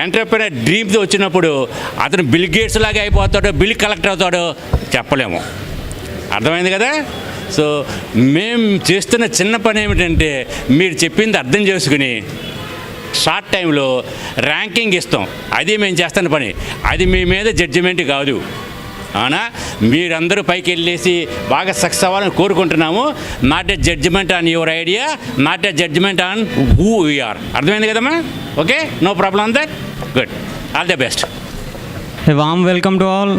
Entrepreneur dreams వచ్చినప్పుడు అతను bill gates లాగా అయిపోతాడో బిల్ కలెక్టర్ అవుతాడో చెప్పలేము. అర్థమైంది కదా? సో మేము చేస్తున్న చిన్న పని ఏమిటంటే మీరు చెప్పింది అర్థం చేసుకుని షార్ట్ టైంలో ర్యాంకింగ్ ఇస్తాం. అది మేము చేస్తున్న పని. అది మీ మీద జడ్జిమెంట్ కాదు. అవునా? మీరందరూ పైకి వెళ్ళేసి బాగా సక్సెస్ అవ్వాలని కోరుకుంటున్నాము. Not a judgement on your idea, not a judgement on who we're. అర్థమైంది కదమ్మా? Okay, no problem on that. Good, all the best. A warm welcome to all.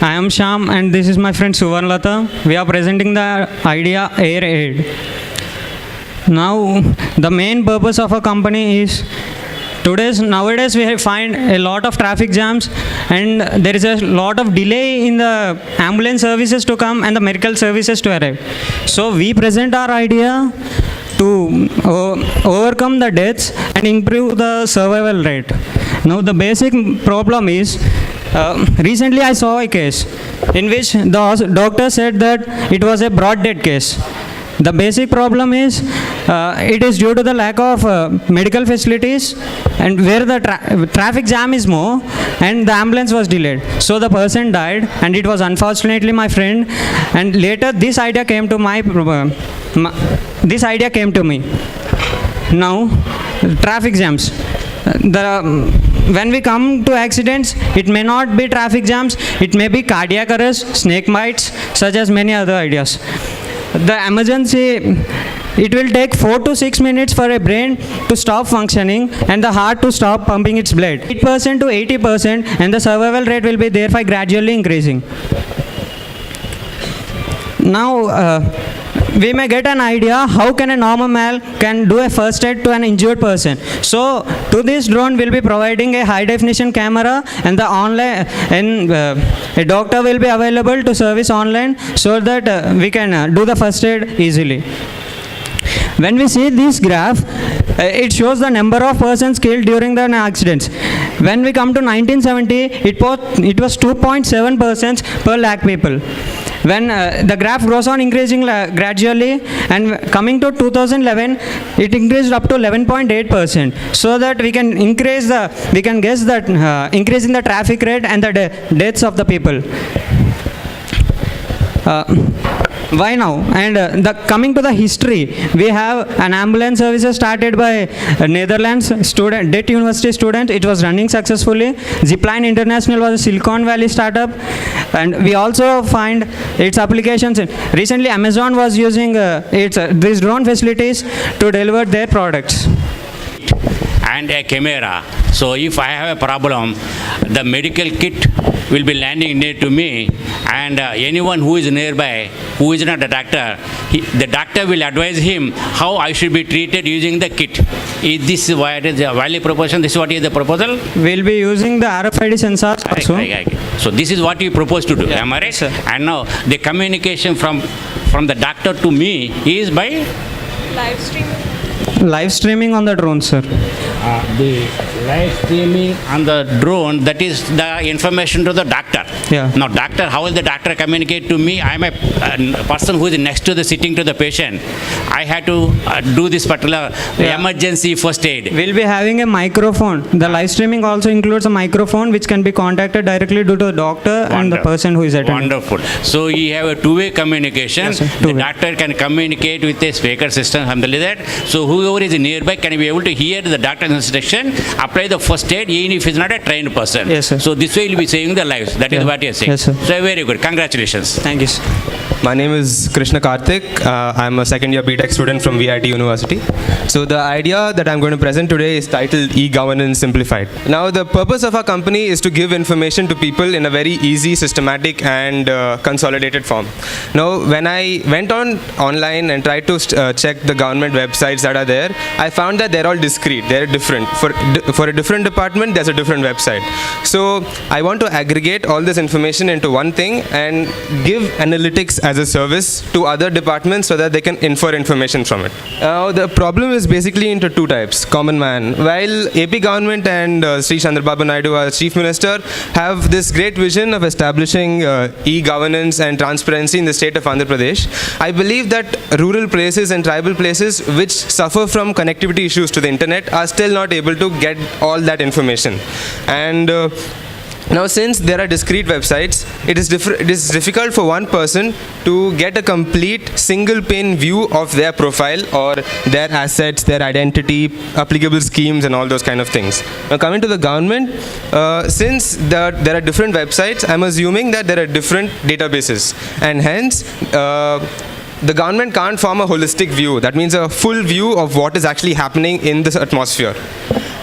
I am Shyam and this is my friend Suvarnlata. We are presenting the idea Air Aid. Now, the main purpose of our company is nowadays we find a lot of traffic jams and there is a lot of delay in the ambulance services to come and the medical services to arrive. So we present our idea to overcome the deaths and improve the survival rate. Now the basic problem is, recently I saw a case in which the doctor said that it was a broad dead case. The basic problem is it is due to the lack of medical facilities and where the traffic jam is more and the ambulance was delayed. So the person died and it was unfortunately my friend, and later this idea came to me. Now traffic jams. When we come to accidents, it may not be traffic jams, it may be cardiac arrest, snake bites, such as many other ideas. The emergency, it will take 4 to 6 minutes for a brain to stop functioning and the heart to stop pumping its blood. 8% to 80% and the survival rate will be thereby gradually increasing. Now, we may get an idea how can a normal man can do a first aid to an injured person. So to this drone will be providing a high definition camera and the online and a doctor will be available to service online so that we can do the first aid easily. When we see this graph, it shows the number of persons killed during the accidents. When we come to 1970, it was 2.7 persons per lakh people. When the graph goes on increasing gradually, and coming to 2011, it increased up to 11.8%. So that we can guess that increase in the traffic rate and the deaths of the people. Why now? And coming to the history, we have an ambulance services started by Netherlands student, Det University student. It was running successfully. Zipline International was a Silicon Valley startup, and we also find its applications. Recently, Amazon was using these drone facilities to deliver their products. And a camera. So if I have a problem, the medical kit will be landing near to me, and anyone who is nearby, who is not a doctor, the doctor will advise him how I should be treated using the kit. Is this what is the value proposition? This is what is the proposal? We'll be using the RFID sensors also. So this is what you propose to do. Yeah. Am I right? Yes, and now the communication from the doctor to me is by live streaming on the drone, sir. The live streaming on the drone, that is the information to the doctor. Yeah. Now doctor, how will the doctor communicate to me? I am a person who is next to the sitting to the patient. I had to do this particular emergency first aid. We'll be having a microphone. The live streaming also includes a microphone which can be contacted directly to the doctor and the person who is attending. Wonderful. So you have a two-way communication. Yes, the doctor can communicate with a speaker system, something like that. So whoever is nearby can be able to hear the doctor's instruction, apply the first aid, even if he is not a trained person. Yes, sir. So this way you will be saving their lives. That is what you are saying. Yes, sir. So very good. Congratulations. Thank you, sir. My name is Krishna Karthik. I'm a second year BTech student from VIT University. So the idea that I'm going to present today is titled E-Governance Simplified. Now the purpose of our company is to give information to people in a very easy, systematic and consolidated form. Now when I went online and tried to check the government websites that are there, I found that they're all discrete, they're different. For a different department, there's a different website. So I want to aggregate all this information into one thing and give analytics as a service to other departments so that they can infer information from it. Now, the problem is basically into two types. Common man. While AP government and Sri Chandrababu Naidu, our chief minister, have this great vision of establishing e-governance and transparency in the state of Andhra Pradesh, I believe that rural places and tribal places which suffer from connectivity issues to the internet are still not able to get all that information. And now, since there are discrete websites, it is difficult for one person to get a complete single pane view of their profile or their assets, their identity, applicable schemes, and all those kind of things. Now, coming to the government, since there are different websites, I'm assuming that there are different databases, and hence the government can't form a holistic view. That means a full view of what is actually happening in this atmosphere.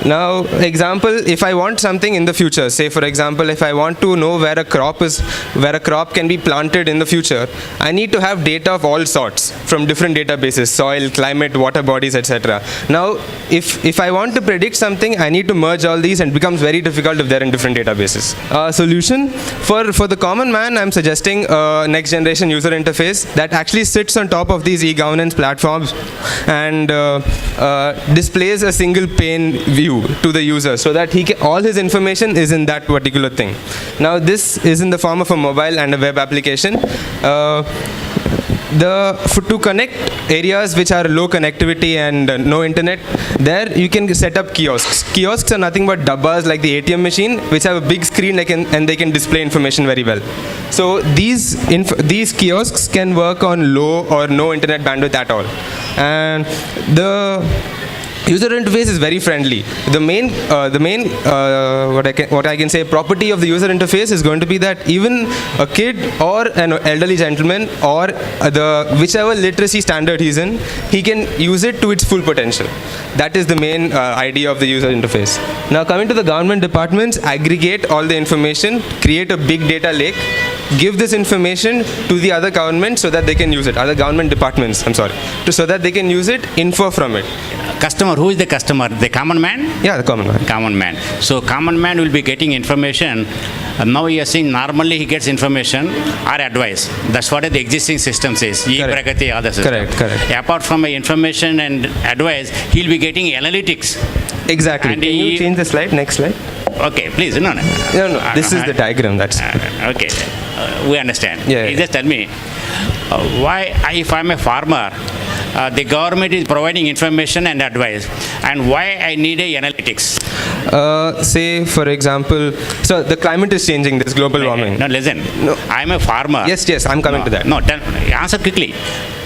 Now, example, if I want something in the future, say for example, if I want to know where a crop can be planted in the future, I need to have data of all sorts from different databases, soil, climate, water bodies, etc. Now, if I want to predict something, I need to merge all these, and it becomes very difficult if they're in different databases. Solution for the common man, I'm suggesting a next generation user interface that actually sits on top of these e-governance platforms and displays a single pane view to the user so that all his information is in that particular thing. Now, this is in the form of a mobile and a web application. To connect areas which are low connectivity and no internet, there you can set up kiosks. Kiosks are nothing but dabbas like the ATM machine, which have a big screen and they can display information very well. So these kiosks can work on low or no internet bandwidth at all. And the user interface is very friendly. The main what I can say property of the user interface is going to be that even a kid or an elderly gentleman or whichever literacy standard he's in, he can use it to its full potential. That is the main idea of the user interface. Now, coming to the government departments, aggregate all the information, create a big data lake, give this information to the other governments so that they can use it, other government departments, so that they can use it, info from it. Customer, who is the customer? The common man? Yeah, the common man. Common man. So common man will be getting information. Now you are saying normally he gets information or advice. That's what the existing system says. E-Pragati, other system. Correct. Apart from information and advice, he'll be getting analytics. Exactly. And can you change the slide? Next slide. Okay, please. No. This is the diagram. That's okay. We understand. Yeah. You just tell me why, if I'm a farmer, the government is providing information and advice, and why I need a analytics? Say, for example, so the climate is changing. There's global warming. No, listen. No. I'm a farmer. Yes, I'm coming to that. No, answer quickly.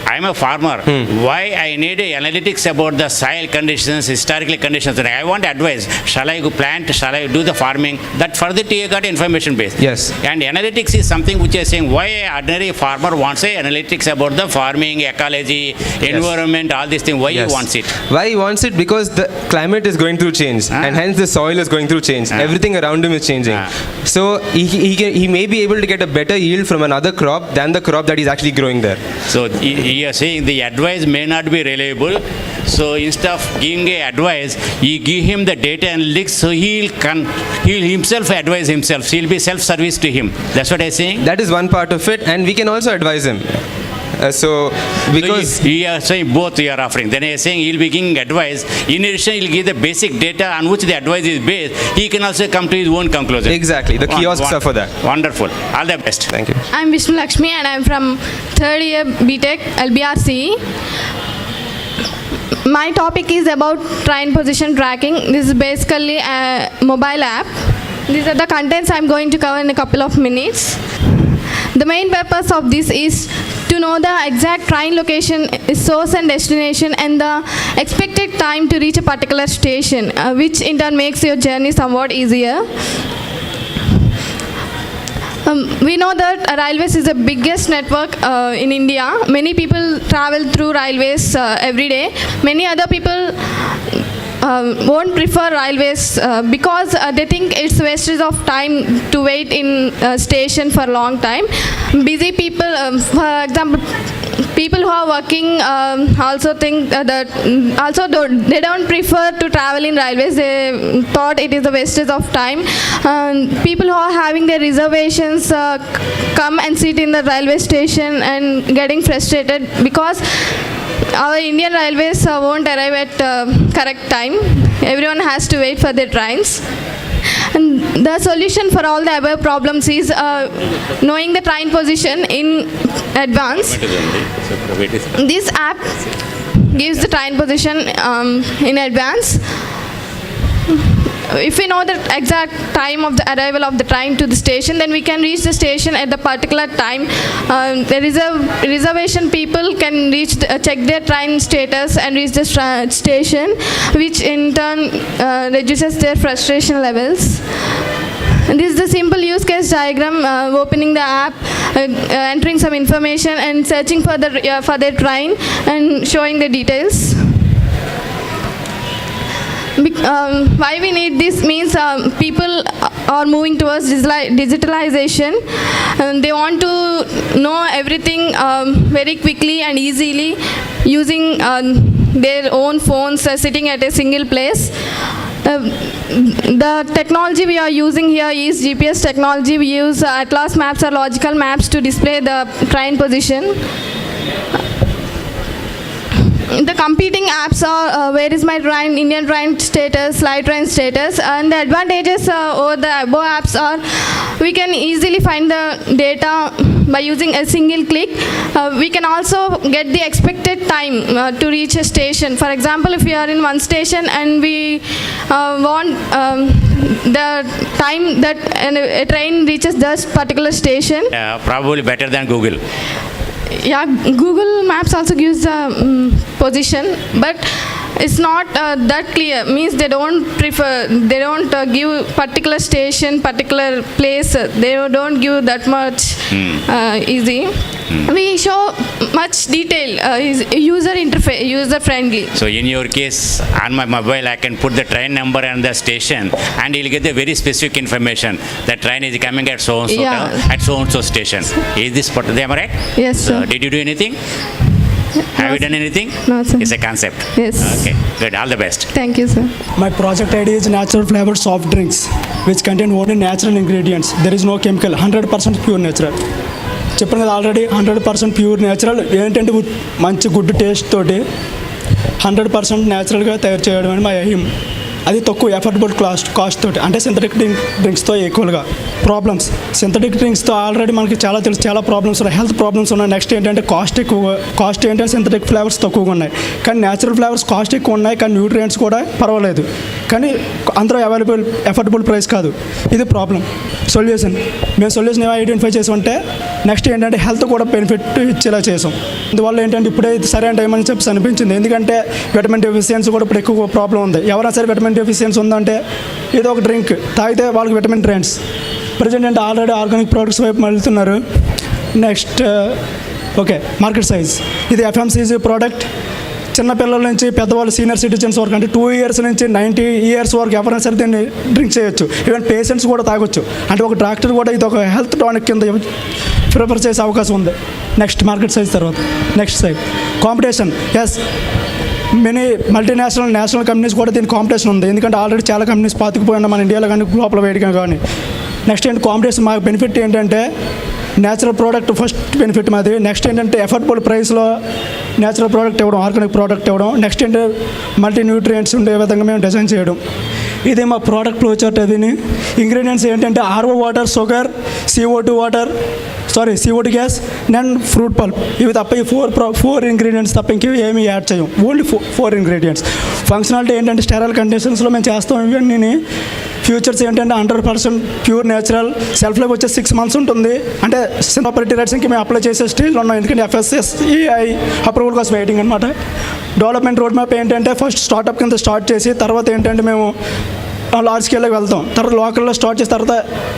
I'm a farmer. Why I need analytics about the soil conditions, historical conditions? I want advice. Shall I go plant? Shall I do the farming? That further you got information base. Yes. And analytics is something which is saying why an ordinary farmer wants analytics about the farming, ecology, environment, all these things. Why he wants it? Why he wants it? Because the climate is going through change, and hence the soil is going through change. Everything around him is changing. So he may be able to get a better yield from another crop than the crop that he's actually growing there. So you are saying the advice may not be reliable. So instead of giving advice, you give him the data analytics, so he'll himself advise himself. So he'll be self-service to him. That's what I'm saying. That is one part of it, and we can also advise him. Because you are saying both you are offering. Then I are saying he'll be giving advice. In addition, he'll give the basic data on which the advice is based. He can also come to his own conclusion. Exactly. The kiosks are for that. Wonderful. All the best. Thank you. I'm Vishnu Lakshmi and I'm from third year BTech LBRC. My topic is about train position tracking. This is basically a mobile app. These are the contents I'm going to cover in a couple of minutes. The main purpose of this is to know the exact train location, source and destination, and the expected time to reach a particular station, which in turn makes your journey somewhat easier. We know that railways is the biggest network in India. Many people travel through railways every day. Many other people won't prefer railways because they think it's wastage of time to wait in station for a long time. Busy people, for example, people who are working also think that they don't prefer to travel in railways. They thought it is a wastage of time. People who are having their reservations come and sit in the railway station and getting frustrated because our Indian railways won't arrive at correct time. Everyone has to wait for their trains. And the solution for all the above problems is knowing the train position in advance. This app gives the train position in advance. If we know the exact time of the arrival of the train to the station, then we can reach the station at the particular time. The reservation people can check their train status and reach the station, which in turn reduces their frustration levels. And this is the simple use case diagram, opening the app, entering some information and searching for their train and showing the details. Why we need this means people are moving towards digitalization. They want to know everything very quickly and easily using their own phones sitting at a single place. The technology we are using here is GPS technology. We use Atlas maps or logical maps to display the train position. The competing apps are where is my train, Indian train status, live train status, and the advantages over the above apps are we can easily find the data by using a single click. We can also get the expected time to reach a station. For example, if we are in one station and we want the time that a train reaches this particular station. Probably better than Google. Yeah, Google Maps also gives the position, but it's not that clear. Means they don't give particular station, particular place. They don't give that much easy. We show much detail, user interface, user friendly. So in your case, on my mobile, I can put the train number and the station, and you'll get the very specific information. The train is coming at so and so at so and so station. Is this part? Am I right? Yes, sir. Did you do anything? Have you done anything? No, sir. It's a concept. Yes. Okay. Good. All the best. Thank you, sir. My project idea is natural flavored soft drinks, which contain only natural ingredients. There is no chemical, 100% pure natural. చెప్పాను కదా already 100% pure natural ఏంటంటే మంచి good taste తోటి 100% న్యాచురల్గా తయారు చేయడం అని మా ఎయిమ్. అది తక్కువ ఎఫర్డబుల్ కాస్ట్ తోటి, అంటే సింథటిక్ డ్రింక్స్తో ఈక్వల్గా. ప్రాబ్లమ్స్ సింథటిక్ డ్రింక్స్తో ఆల్రెడీ మనకి చాలా తెలుసు, చాలా ప్రాబ్లమ్స్ ఉన్నాయి, హెల్త్ ప్రాబ్లమ్స్ ఉన్నాయి. నెక్స్ట్ ఏంటంటే కాస్ట్ ఏంటంటే సింథటిక్ ఫ్లేవర్స్ తక్కువగా ఉన్నాయి, కానీ న్యాచురల్ ఫ్లేవర్స్ కాస్ట్ ఎక్కువ ఉన్నాయి, కానీ న్యూట్రియంట్స్ కూడా పర్వాలేదు, కానీ అందరూ ఎఫర్డబుల్ ప్రైస్ కాదు. ఇది ప్రాబ్లం. సొల్యూషన్ మేము సొల్యూషన్ ఏమో ఐడెంటిఫై చేసామంటే నెక్స్ట్ ఏంటంటే హెల్త్ కూడా బెనిఫిట్ ఇచ్చేలా చేసాం. అందువల్ల ఏంటంటే ఇప్పుడే సరైన టైం అని చెప్పి అనిపించింది. ఎందుకంటే విటమిన్ డెఫిషియన్సీ కూడా ఇప్పుడు ఎక్కువ ప్రాబ్లం ఉంది. ఎవరైనా సరే విటమిన్ డెఫిషియన్సీ ఉందంటే ఏదో ఒక డ్రింక్ తాగితే వాళ్ళకి విటమిన్ డ్రింక్స్. ప్రజెంట్ అంటే ఆల్రెడీ ఆర్గానిక్ ప్రోడక్ట్స్ వైపు వెళ్తున్నారు. నెక్స్ట్ ఓకే, మార్కెట్ సైజ్ ఇది ఎఫ్ఎంసీజీ ప్రోడక్ట్. చిన్నపిల్లల నుంచి పెద్దవాళ్ళు సీనియర్ సిటిజన్స్ వరకు, అంటే 2 years నుంచి 90 years వరకు ఎవరైనా సరే దీన్ని డ్రింక్ చేయొచ్చు. ఈవెన్ పేషెంట్స్ కూడా తాగొచ్చు. అంటే ఒక డాక్టర్ కూడా ఇది ఒక హెల్త్ టానిక్ కింద ప్రిఫర్ చేసే అవకాశం ఉంది. నెక్స్ట్ మార్కెట్ సైజ్ తర్వాత next size competition. Yes, many national companies కూడా దీనికి కాంపిటీషన్ ఉంది. ఎందుకంటే ఆల్రెడీ చాలా కంపెనీస్ పాతుకుపోయినా మన ఇండియాలో కానీ లోపల వేడిగా కానీ. నెక్స్ట్ ఏంటి కాంపిటీషన్, మాకు బెనిఫిట్ ఏంటంటే న్యాచురల్ ప్రోడక్ట్ ఫస్ట్ బెనిఫిట్ మాది. నెక్స్ట్ ఏంటంటే ఎఫర్డబుల్ ప్రైస్లో న్యాచురల్ ప్రోడక్ట్ ఇవ్వడం, ఆర్గానిక్ ప్రోడక్ట్ ఇవ్వడం. నెక్స్ట్ ఏంటంటే మల్టీ న్యూట్రియంట్స్ ఉండే విధంగా మేము డిజైన్ చేయడం. ఇది మా ప్రోడక్ట్ ఫ్లో చార్ట్. అదిని ఇంగ్రీడియంట్స్ ఏంటంటే RO water, sugar, CO2 gas, then fruit pulp. ఇవి తప్ప ఈ ఫోర్ ఇంగ్రీడియంట్స్ తప్ప ఇంకేవి ఏమీ యాడ్ చేయం. Only 4 ingredients. ఫంక్షనాలిటీ ఏంటంటే స్టెరైల్ కండిషన్స్లో మేము చేస్తాం. ఇవన్నీ ఫ్యూచర్స్ ఏంటంటే 100% ప్యూర్ న్యాచురల్. సెల్ఫ్ లైఫ్ వచ్చే 6 months ఉంటుంది. అంటే ప్రాపర్టీ రైట్స్కి మేము అప్లై చేసే స్టేజ్లో ఉన్నాం. ఎందుకంటే FSSAI అప్రూవల్ కోసం వెయిటింగ్ అనమాట. డెవలప్మెంట్ రోడ్ మ్యాప్ ఏంటంటే ఫస్ట్ స్టార్ట్అప్ కింద స్టార్ట్ చేసి తర్వాత ఏంటంటే మేము లార్జ్ స్కేల్లోకి వెళ్తాం. తర్వాత లోకల్లో స్టార్ట్ చేసిన తర్వాత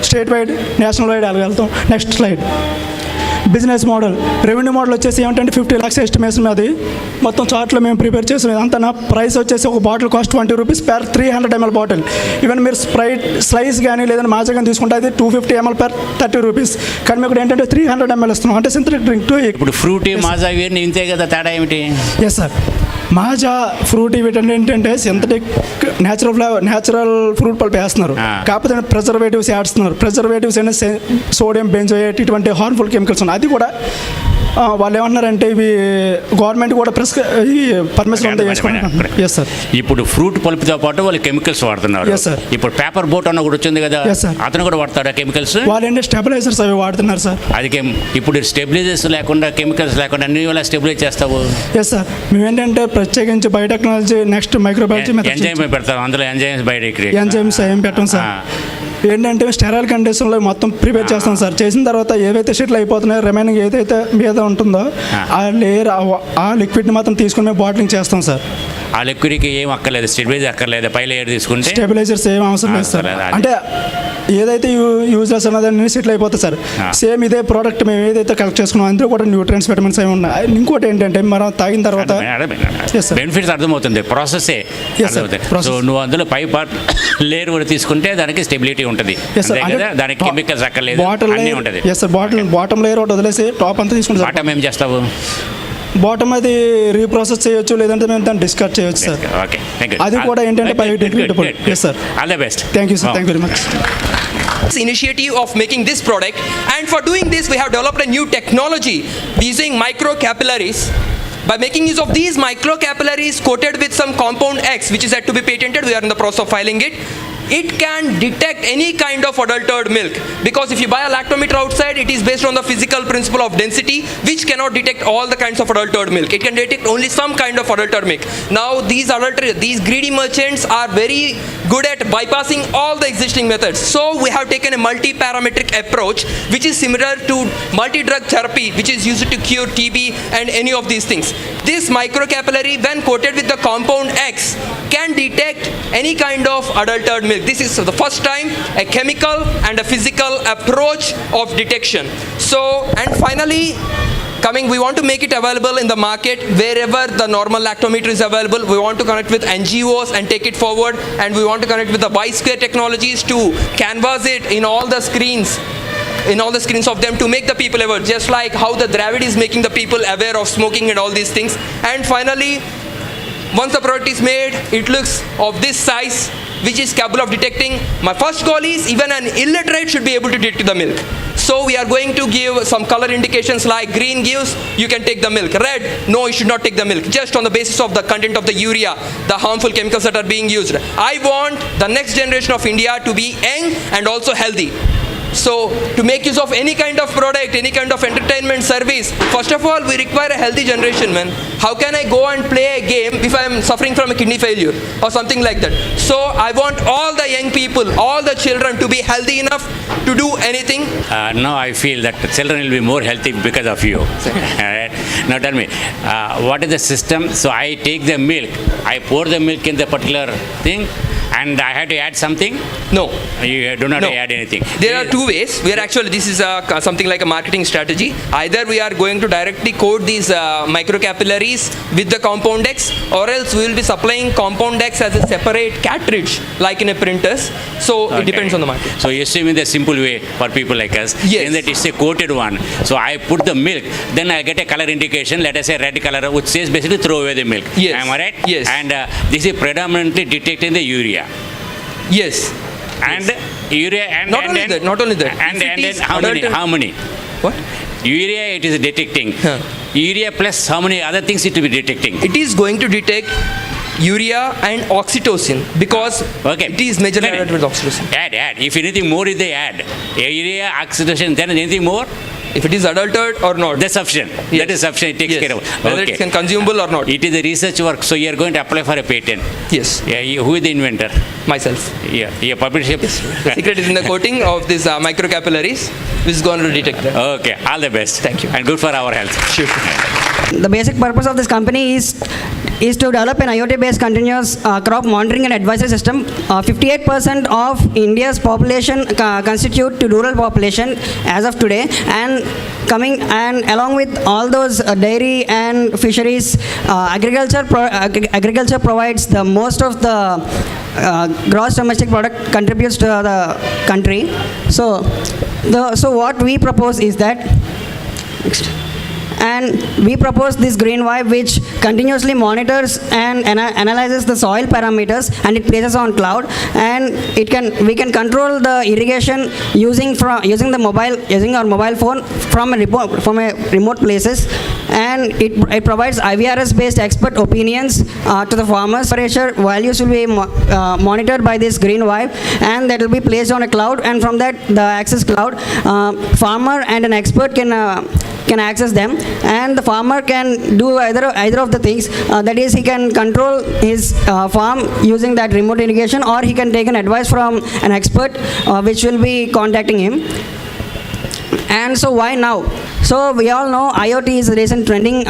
స్టేట్ వైడ్, నేషనల్ వైడ్ అలా వెళ్తాం. Next slide. Business model, revenue model వచ్చేసి ఏమిటంటే 50 lakhs ఎస్టిమేషన్ అది మొత్తం చార్ట్లో మేము ప్రిపేర్ చేసాం. అంతా నా ప్రైస్ వచ్చేసి ఒక bottle cost 20 rupees per 300 ml bottle. Even మీరు స్ప్రైట్ స్లైస్ కానీ లేదంటే మాజా కానీ తీసుకుంటే అది 250 ml per 30 rupees. కానీ మీకు ఏంటంటే 300 ml ఇస్తున్నాం, అంటే సింథటిక్ డ్రింక్ టు. ఇప్పుడు ఫ్రూటీ మాజా ఇవన్నీ ఇంతే కదా, తేడా ఏమిటి? ఎస్ సార్, మాజా ఫ్రూట్ వీటంటే ఏంటంటే సింథటిక్ న్యాచురల్ ఫ్రూట్ పల్ప్ వేస్తున్నారు, కాకపోతే ప్రిజర్వేటివ్స్ వేస్తున్నారు. ప్రిజర్వేటివ్స్ అంటే సోడియం బెంజోయేట్ ఇటువంటి హార్మ్ఫుల్ కెమికల్స్ ఉన్నాయి. అది కూడా వాళ్ళు ఏమన్నారంటే ఇవి గవర్నమెంట్ కూడా ఈ పర్మిషన్ ఉంటే వేసుకుంటున్నారు. ఎస్ సార్, ఇప్పుడు ఫ్రూట్ పల్ప్తో పాటు వాళ్ళు కెమికల్స్ వాడుతున్నారు. ఎస్ సార్, ఇప్పుడు పేపర్ బోట్ అన్న కూడా వచ్చింది కదా, ఎస్ సార్, అతను కూడా వాడతాడు కెమికల్స్. వాళ్ళు ఏంటంటే స్టెబిలైజర్స్ అవి వాడుతున్నారు సార్. అది ఇప్పుడు స్టెబిలైజర్స్ లేకుండా కెమికల్స్ లేకుండా అన్ని ఎలా స్టెబిలైజ్ చేస్తావు? ఎస్ సార్, మేము ఏంటంటే ప్రత్యేకించి బయోటెక్నాలజీ నెక్స్ట్ మైక్రోబయాలజీ ఎంజైమ్ పెడతాం, అందులో ఎంజైమ్స్ ఎంజైమ్స్ ఏం పెట్టాం సార్. ఏంటంటే స్టెరైల్ కండిషన్లో మొత్తం ప్రిపేర్ చేస్తాం సార్. చేసిన తర్వాత ఏవైతే షీట్లు అయిపోతున్నాయో రిమైనింగ్ ఏదైతే మీద ఉంటుందో ఆ లేయర్ ఆ లిక్విడ్ని మాత్రం తీసుకుని మేము బాటిలింగ్ చేస్తాం సార్. ఆ లిక్విడ్కి ఏం అక్కర్లేదు, స్టెబిలైజర్ అక్కర్లేదు, పై లేయర్ తీసుకుంటే స్టెబిలైజర్స్ ఏం అవసరం లేదు సార్. అంటే ఏదైతే యూజ్లెస్ ఉన్నదాన్ని సెటిల్ అయిపోతుంది సార్. సేమ్ ఇదే ప్రోడక్ట్ మేము ఏదైతే కలెక్ట్ చేసుకున్నాం అందులో కూడా న్యూట్రియన్స్ విటమిన్స్ ఏమి ఉన్నాయి. ఇంకోటి ఏంటంటే మనం తాగిన తర్వాత బెనిఫిట్స్ అర్థమవుతుంది, ప్రాసెసే అర్థమవుతుంది. సో నువ్వు అందులో పై పార్ట్ లేయర్ కూడా తీసుకుంటే దానికి స్టెబిలిటీ ఉంటుంది, దానికి కెమికల్స్ అక్కర్లేదు, అన్నీ ఉంటుంది. ఎస్ సార్, బాటమ్ లేయర్ ఒకటి వదిలేసి టాప్ అంతా తీసుకుంటాం. బాటమ్ ఏం చేస్తావు? బాటమ్ అది రీప్రాసెస్ చేయొచ్చు, లేదంటే మేము దాన్ని డిస్కార్డ్ చేయొచ్చు సార్. ఓకే, అది కూడా ఏంటంటే biodegradable. Yes sir, all the best. Thank you sir, thank you very much. Initiative of making this product, and for doing this we have developed a new technology using microcapillaries. By making use of these microcapillaries coated with some compound X, which is yet to be patented, we are in the process of filing it. It can detect any kind of adulterated milk, because if you buy a lactometer outside, it is based on the physical principle of density, which cannot detect all the kinds of adulterated milk. It can detect only some kind of adulterated milk. Now these greedy merchants are very good at bypassing all the existing methods. So we have taken a multi-parametric approach, which is similar to multi-drug therapy, which is used to cure TB and any of these things. This microcapillary, when coated with the compound X, can detect any kind of adulterated milk. This is the first time a chemical and a physical approach of detection. So, and finally, we want to make it available in the market wherever the normal lactometer is available. We want to connect with NGOs and take it forward, and we want to connect with the Y-square technologies to canvas it in all the screens of them, to make the people aware, just like how the Dravid is making the people aware of smoking and all these things. And finally, once the product is made, it looks of this size, which is capable of detecting. My first goal is even an illiterate should be able to detect the milk. So we are going to give some color indications, like green gives you can take the milk, red no, you should not take the milk, just on the basis of the content of the urea, the harmful chemicals that are being used. I want the next generation of India to be young and also healthy. So to make use of any kind of product, any kind of entertainment service, first of all we require a healthy generation, man. How can I go and play a game if I am suffering from a kidney failure or something like that? So I want all the young people, all the children to be healthy enough to do anything. Now I feel that the children will be more healthy because of you. Alright. Now tell me, what is the system? So I take the milk, I pour the milk in the particular thing, and I have to add something? No. You do not add anything. There are two ways. We are actually, this is something like a marketing strategy. Either we are going to directly coat these microcapillaries with the compound X, or else we will be supplying compound X as a separate cartridge, like in a printers. So it depends on the market. So you assume in the simple way for people like us, yes, in that it's a coated one. So I put the milk, then I get a color indication, let us say red color, which says basically throw away the milk. Yes. Am I right? Yes. And this is predominantly detecting the urea. Yes. And urea and not only that. And then how many? What? Urea it is detecting. Urea plus how many other things it will be detecting? It is going to detect urea and oxytocin, because it is majorly added with oxytocin. Add. If anything more is they add. Urea, oxytocin, then anything more? If it is adulterated or not. That's sufficient. Yes. That is sufficient. It takes care of it. Whether it can consumable or not. It is a research work, so you are going to apply for a patent. Yes. Who is the inventor? Myself. Yeah, publisher. Yes. The secret is in the coating of these microcapillaries, which is going to detect that. Okay, all the best. Thank you. And good for our health. Sure. The basic purpose of this company is to develop an IoT-based continuous crop monitoring and advisory system. 58% of India's population constitute to rural population as of today, and along with all those dairy and fisheries, agriculture provides the most of the gross domestic product contributes to the country. So what we propose is that. Next. And we propose this green vibe which continuously monitors and analyzes the soil parameters, and it places on cloud, and we can control the irrigation using our mobile phone from a remote places, and it provides IVRS based expert opinions to the farmers. Pressure values will be monitored by this green vibe, and that will be placed on a cloud, and from that the access cloud, farmer and an expert can access them, and the farmer can do either of the things, that is, he can control his farm using that remote irrigation, or he can take an advice from an expert which will be contacting him. And so why now? So we all know IoT is a recent trending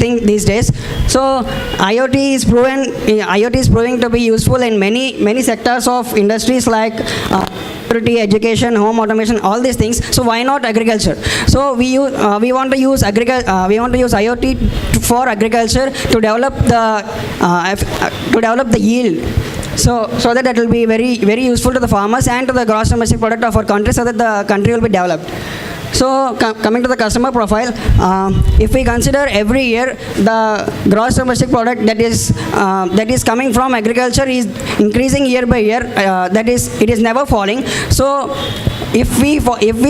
thing these days. So IoT is proving to be useful in many sectors of industries like security, education, home automation, all these things. So why not agriculture? So we want to use IoT for agriculture to develop the yield. So that will be very useful to the farmers and to the gross domestic product of our country, so that the country will be developed. So coming to the customer profile, if we consider every year the gross domestic product that is coming from agriculture is increasing year by year, that is, it is never falling. So if we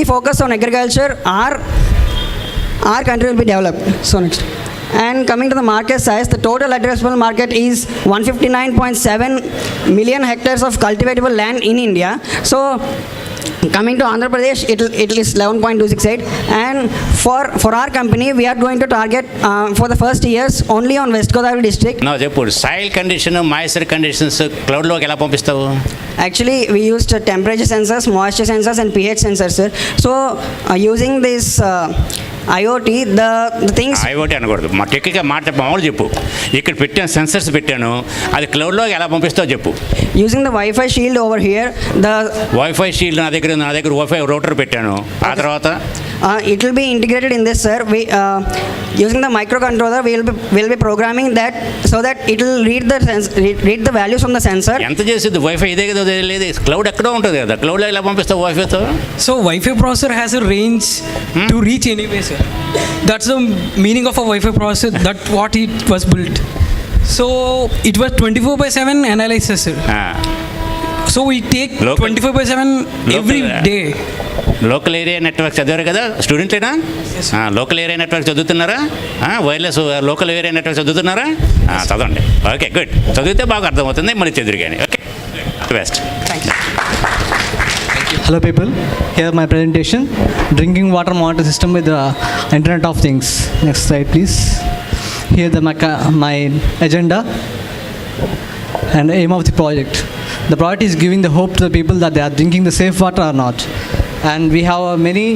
focus on agriculture, our country will be developed. So next. And coming to the market size, the total addressable market is 159.7 million hectares of cultivatable land in India. So coming to Andhra Pradesh, it is 11.268, and for our company, we are going to target for the first years only on West Godavari district. Now చెప్పు soil condition moisture conditions క్లౌడ్లోకి ఎలా పంపిస్తావు? Actually, we used temperature sensors, moisture sensors, and pH sensors, sir. So using this IoT, the things. IoT అనకూడదు, మా టెక్నిక్గా మామూలు చెప్పు. ఇక్కడ పెట్టాను, sensors పెట్టాను, అది క్లౌడ్లోకి ఎలా పంపిస్తావు చెప్పు. Using the Wi-Fi shield over here, the wifi shield నా దగ్గర వైఫై రౌటర్ పెట్టాను. ఆ తర్వాత it will be integrated in this, sir. We using the microcontroller, we'll be programming that so that it will read the values from the sensor. ఎంత చేసేది wifi ఇదే కదా, లేదు క్లౌడ్ ఎక్కడో ఉంటుంది కదా, క్లౌడ్లో ఎలా పంపిస్తావు వైఫైతో? So Wi-Fi processor has a range to reach anyway, sir. That's the meaning of a Wi-Fi processor. That's what it was built. So it was 24/7 analysis, sir. So we take 24/7 every day. Local area network చదివారు కదా స్టూడెంట్లేనా? Local area network చదువుతున్నారా? Wireless local area network చదువుతున్నారా? చదవండి. Okay, good. చదివితే బాగా అర్థమవుతుంది, మళ్ళీ చదువు కానీ. Okay, best. Hello people, here my presentation, drinking water monitor system with the Internet of Things. Next slide please. Here my agenda and aim of the project. The project is giving the hope to the people that they are drinking the safe water or not. And we have many,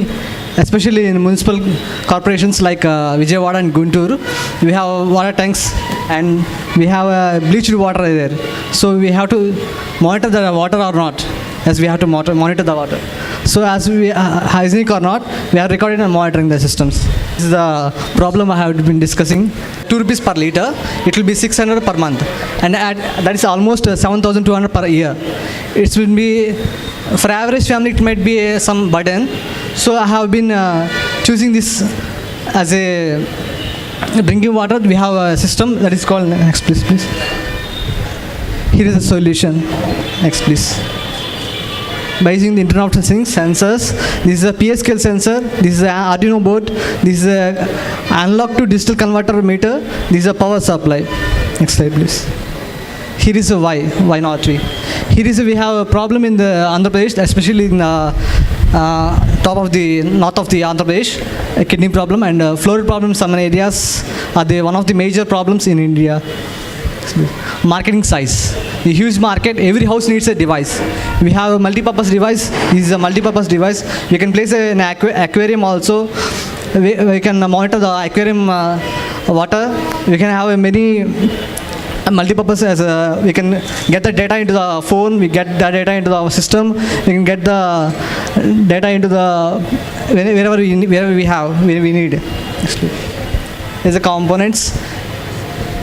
especially in municipal corporations like Vijayawada and Guntur, we have water tanks and we have bleached water there. So we have to monitor the water or not. Yes, we have to monitor the water. So as we hygienic or not, we are recording and monitoring the systems. This is the problem I have been discussing. 2 rupees per liter, it will be 600 per month, and that is almost 7,200 per year. It will be, for average family, it might be some burden. So I have been choosing this as a drinking water. We have a system that is called, next please. Here is the solution. Next please. By using the Internet of Things sensors, this is a PSK sensor, this is an Arduino board, this is a analog to digital converter meter, this is a power supply. Next slide please. Here is a why not we. Here is we have a problem in the Andhra Pradesh, especially in the north of the Andhra Pradesh, a kidney problem and fluoride problem in some areas are one of the major problems in India. Marketing size, the huge market, every house needs a device. We have a multi-purpose device. This is a multi-purpose device. We can place an aquarium also. We can monitor the aquarium water, we can have a many multi-purpose as we can get the data into the phone, we get the data into the system, we can get the data into the wherever we need. Is the components.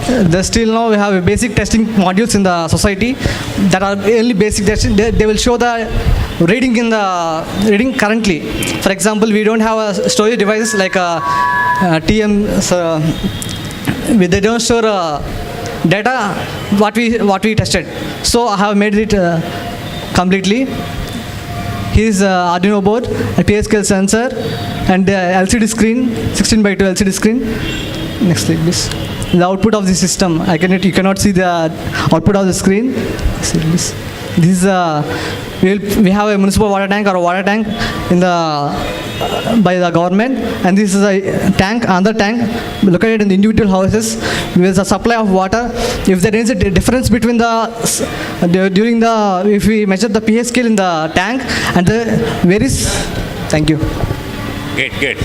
There's still now we have basic testing modules in the society that are only basic testing. They will show the reading currently. For example, we don't have a storage devices like a TM. So they don't store data what we tested. So I have made it completely. Here's Arduino board, a PSK sensor, and LCD screen, 16:2 LCD screen. Next slide, please. The output of the system. You cannot see the output of the screen. See this. This is we have a municipal water tank or a water tank in the by the government, and this is a tank, another tank located in the individual houses with a supply of water. If there is a difference between if we measure the pH scale in the tank and thank you. Good.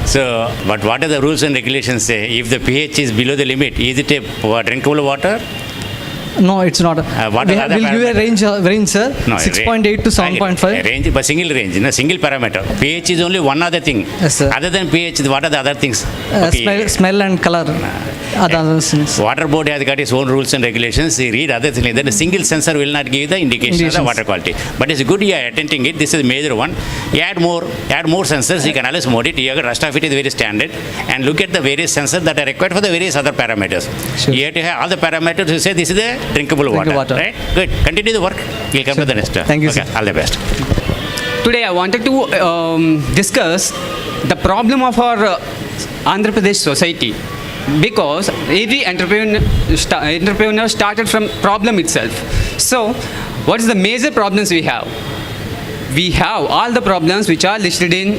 So, but what are the rules and regulations say? If the pH is below the limit, is it a drinkable water? No, it's not. What are the we'll give a range, sir. No, 6.8 to 7.5. Range, but single range, single parameter. pH is only one other thing. Yes, sir. Other than pH, what are the other things? Smell and color. Other things. Water board has got its own rules and regulations. They read other things. Then a single sensor will not give the indication of the water quality. But it's good you are attempting it. This is a major one. You add more sensors. You can always mode it. The rest of it is very standard. And look at the various sensors that are required for the various other parameters. Sure. You have to have all the parameters to say this is a drinkable water. Right? Good. Continue the work. We'll come to the next. Thank you, okay, sir. All the best. Today I wanted to discuss the problem of our Andhra Pradesh society, because every entrepreneur started from problem itself. So what is the major problems we have? We have all the problems which are listed in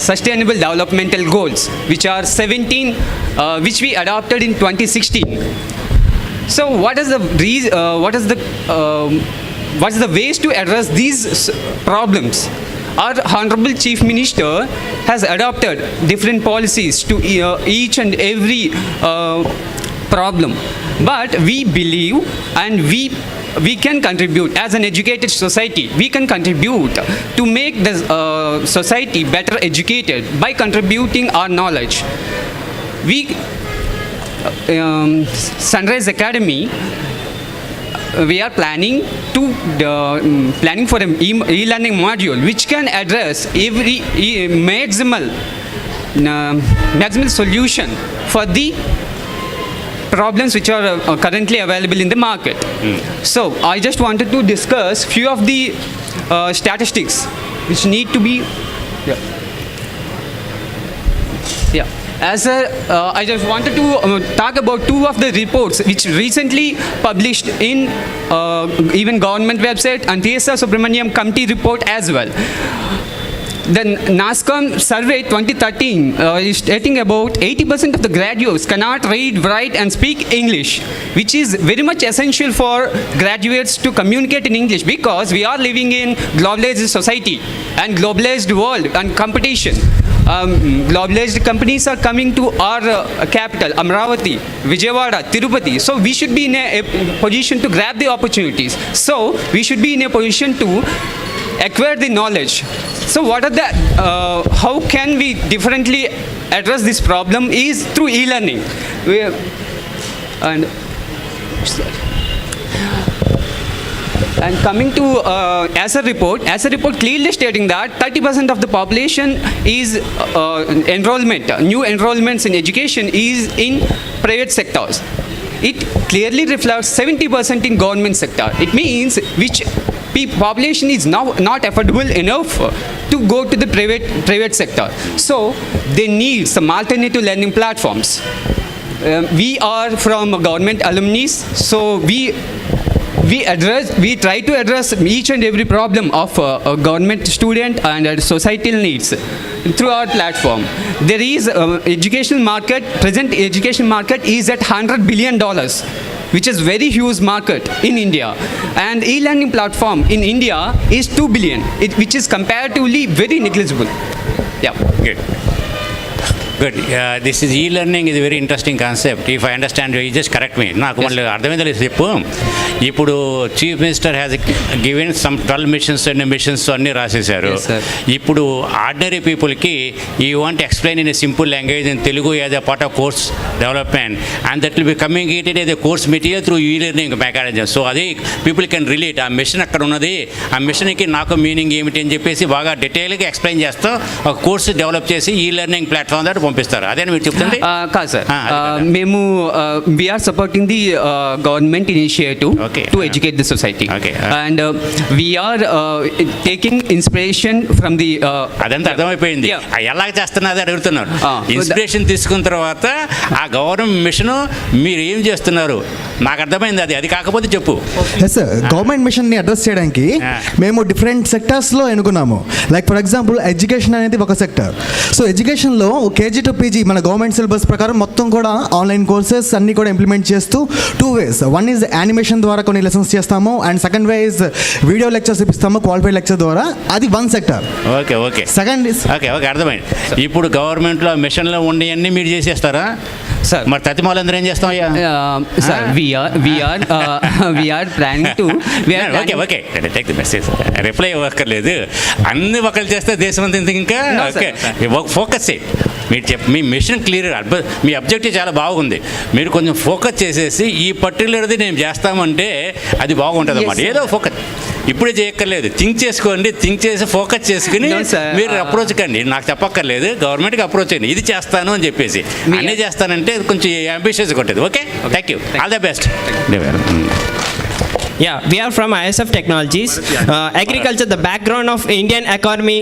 Sustainable Developmental Goals, which are 17, which we adopted in 2016. So what is the ways to address these problems? Our Honorable Chief Minister has adopted different policies to each and every problem. But we believe and we can contribute as an educated society. We can contribute to make the society better educated by contributing our knowledge. Sunrise Academy, we are planning for an e-learning module which can address every maximal solution for the problems which are currently available in the market. So I just wanted to discuss few of the statistics which need to be I just wanted to talk about two of the reports which recently published in even government website and TSR Subramaniam committee report as well. The NASCOM survey 2013 is stating about 80% of the graduates cannot read, write and speak English, which is very much essential for graduates to communicate in English, because we are living in globalized society and globalized world and competition. Globalized companies are coming to our capital, Amravati, Vijayawada, Tirupati. So we should be in a position to grab the opportunities. So we should be in a position to acquire the knowledge. So what are the, how can we differently address this problem is through e-learning. And coming to as a report clearly stating that 30% of the population is new enrollments in education is in private sectors. It clearly reflects 70% in government sector. It means which population is now not affordable enough to go to the private sector. So they need some alternative learning platforms. We are from government alumni, so we try to address each and every problem of a government student and societal needs through our platform. There is present education market is at $100 billion, which is very huge market in India. And e-learning platform in India is 2 billion, which is comparatively very negligible. Yeah. Good. Good. This is e learning ఇది very interesting concept. If I understand you just correct me. నాకు మళ్ళీ అర్థమైందో లేదు చెప్పు. ఇప్పుడు chief minister has given some 12 missions and missions అన్నీ రాసేశారు. ఇప్పుడు ఆర్డినరీ పీపుల్కి you want explain in a simple language in Telugu as a part of course development and that will be communicated as a course material through e learning mechanism. So అది people can relate. ఆ machine అక్కడ ఉన్నది, ఆ మిషన్కి నాకు meaning ఏమిటి అని చెప్పేసి బాగా డీటెయిల్గా ఎక్స్ప్లెయిన్ చేస్తూ ఒక కోర్సు డెవలప్ చేసి ఈ లెర్నింగ్ ప్లాట్ఫామ్ ద్వారా పంపిస్తారు. అదే మీరు చెప్తుంది కాదు సార్. మేము we're supporting the government initiative to educate the society and we're taking inspiration from the. అదంతా అర్థమైపోయింది. ఎలా చేస్తున్నది అడుగుతున్నారు. ఇన్స్పిరేషన్ తీసుకున్న తర్వాత ఆ గవర్నమెంట్ మిషన్ మీరు ఏం చేస్తున్నారు నాకు అర్థమైంది. అది కాకపోతే చెప్పు. ఎస్ సార్, గవర్నమెంట్ మిషన్ని అడ్రస్ చేయడానికి మేము డిఫరెంట్ సెక్టార్స్లో ఎన్నుకున్నాము. లైక్ ఫర్ ఎగ్జాంపుల్ ఎడ్యుకేషన్ అనేది ఒక సెక్టర్. సో ఎడ్యుకేషన్లో కేజీ టు పీజీ మన గవర్నమెంట్ సిలబస్ ప్రకారం మొత్తం కూడా ఆన్లైన్ కోర్సెస్ అన్నీ కూడా ఇంప్లిమెంట్ చేస్తూ 2 ways. వన్ ఈజ్ యానిమేషన్ ద్వారా కొన్ని లెసన్స్ చేస్తాము and second way is video lectures ఇప్పిస్తాము క్వాలిఫైడ్ లెక్చర్ ద్వారా. అది one sector. Okay. Second is okay అర్థమైంది. ఇప్పుడు గవర్నమెంట్లో మిషన్లో ఉండేవన్నీ మీరు చేసేస్తారా సార్? మరి తతిమాలందరూ ఏం చేస్తాం అయ్యా? Sir we are planning to. Okay take the message. Reply ఇవ్వక్కర్లేదు. అన్ని ఒకళ్ళు చేస్తే దేశం అంతా ఇంకా ఓకే ఫోకస్ చేయి. మీరు మీ మిషన్ క్లియర్, మీ అబ్జెక్టివ్ చాలా బాగుంది. మీరు కొంచెం ఫోకస్ చేసేసి ఈ పర్టికులర్ది నేను చేస్తామంటే అది బాగుంటుంది అన్నమాట. ఏదో ఫోకస్ ఇప్పుడే చేయక్కర్లేదు, థింక్ చేసుకోండి. థింక్ చేసి ఫోకస్ చేసుకుని మీరు అప్రోచ్ కండి. నాకు చెప్పక్కర్లేదు, గవర్నమెంట్కి అప్రోచ్ అయ్యింది ఇది చేస్తాను అని చెప్పేసి. అన్నీ చేస్తానంటే కొంచెం అంబిషియస్ కొట్టేది. Okay thank you, all the best. Yeah, we are from ISF Technologies. Agriculture, the background of Indian economy,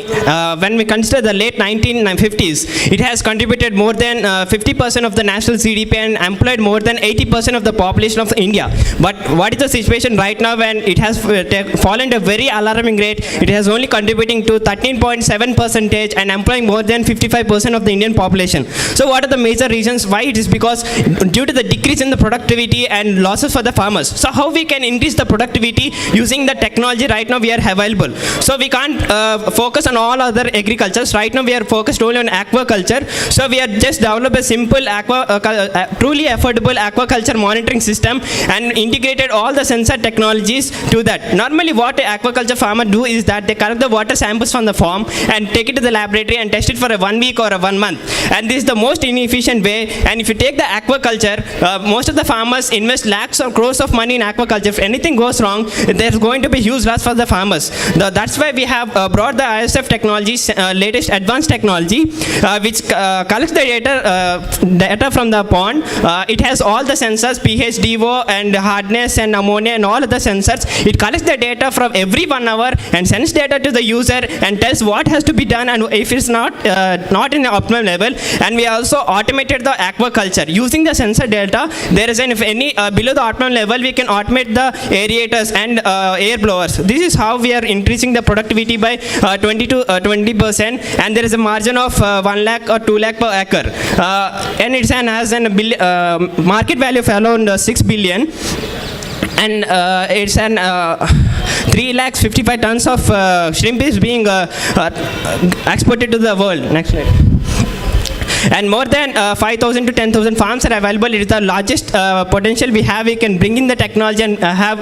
when we consider the late 1950s, it has contributed more than 50% of the national GDP and employed more than 80% of the population of India. But what is the situation right now when it has fallen to a very alarming rate? It has only contributing to 13.7% and employing more than 55% of the Indian population. So what are the major reasons why it is? Because due to the decrease in the productivity and losses for the farmers. So how we can increase the productivity using the technology right now we are available? So we can't focus on all other agricultures. Right now we are focused only on aquaculture. So we are just develop a simple truly affordable aquaculture monitoring system and integrated all the sensor technologies to that. Normally what a aquaculture farmer do is that they collect the water samples from the farm and take it to the laboratory and test it for a 1 week or a 1 month. And this is the most inefficient way. And if you take the aquaculture, most of the farmers invest lakhs or crores of money in aquaculture. If anything goes wrong, there's going to be huge loss for the farmers. That's why we have brought the ISF Technologies latest advanced technology which collects the data from the pond. It has all the sensors, pH, DO and hardness and ammonia and all of the sensors. It collects the data from every 1 hour and sends data to the user and tells what has to be done and if it's not in the optimal level. And we also automated the aquaculture using the sensor data. There is if any below the optimal level, we can automate the aerators and air blowers. This is how we are increasing the productivity by 20% and there is a margin of 1 lakh or 2 lakh per acre. And it has a market value of around 6 billion. And it's an 3,55,000 tons of shrimp is being exported to the world. Next slide. And more than 5,000 to 10,000 farms are available. It is the largest potential we have. We can bring in the technology and have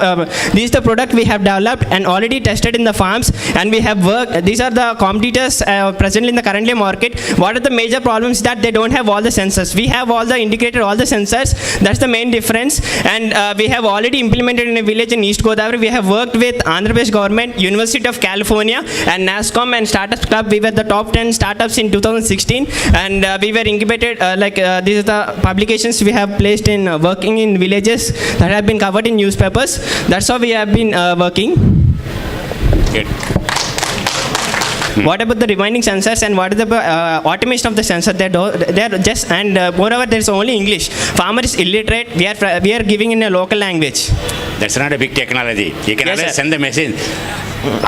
this is the product we have developed and already tested in the farms and we have worked. These are the competitors presently in the currently market. What are the major problems? That they don't have all the sensors. We have all the integrated all the sensors. That's the main difference. And we have already implemented in a village in East Godavari. We have worked with Andhra Pradesh government, University of California and NASCOM and Startup Club. We were the top 10 startups in 2016 and we were incubated these are the publications we have placed in working in villages that have been covered in newspapers. That's how we have been working. Good. What about the remaining sensors and what is the automation of the sensor? They are just and moreover there is only English. Farmer is illiterate. We are giving in a local language. That's not a big technology. You can always send the message.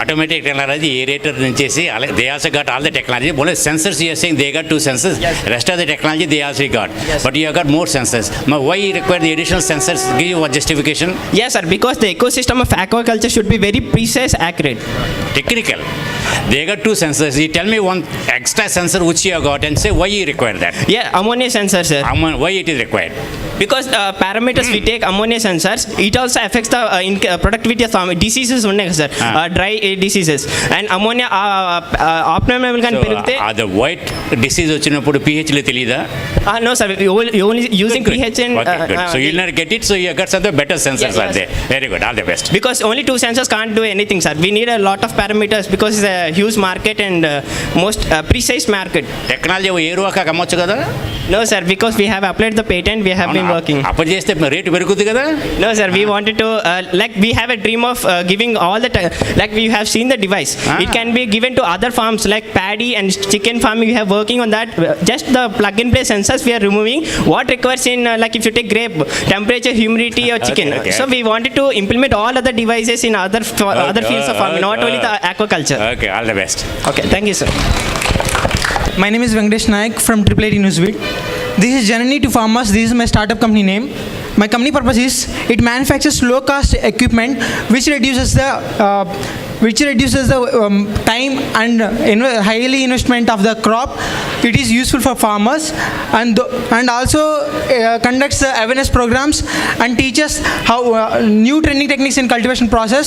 Automatic technology aerator నుంచేసి they also got all the technology only sensors you are saying they got 2 sensors, rest of the technology they also got, but you have got more sensors. Why you require the additional sensors? Give you a justification. Yes, sir, because the ecosystem of aquaculture should be very precise, accurate. Technical. They got 2 sensors. You tell me one extra sensor which you have got and say why you require that. Yeah, ammonia sensor, sir. Why it is required? Because parameters we take ammonia sensors, it also affects the productivity of farm. Diseases ఉన్నాయి కదా sir, dry diseases and ammonia optimum level కానీ పెరిగితే the white disease వచ్చినప్పుడు pH లో తెలియదా? No sir, only using pH and good. So you'll not get it, so you have got some better sensors are there. Very good, all the best. Because only 2 sensors can't do anything, sir. We need a lot of parameters because it's a huge market and most precise market. Technology ఏరువాక అమ్మొచ్చు కదా? No sir, because we have applied the patent, we have been working. అప్పుడు చేస్తే rate పెరుగుతుంది కదా? No sir, we wanted to like we have a dream of giving all the like we have seen the device. It can be given to other farms like paddy and chicken farming. We have working on that. Just the plug and play sensors we are removing what requires in like if you take grape temperature, humidity or chicken. Okay. So we wanted to implement all other devices in other fields of farming, not only the aquaculture. Okay, all the best. Okay, thank you sir. My name is Venkatesh Nayak from AAA Newsbeat. This is Journey to Farmers. This is my startup company name. My company purpose is it manufactures low cost equipment which reduces the time and highly investment of the crop. It is useful for farmers and also conducts awareness programs and teaches how new training techniques in cultivation process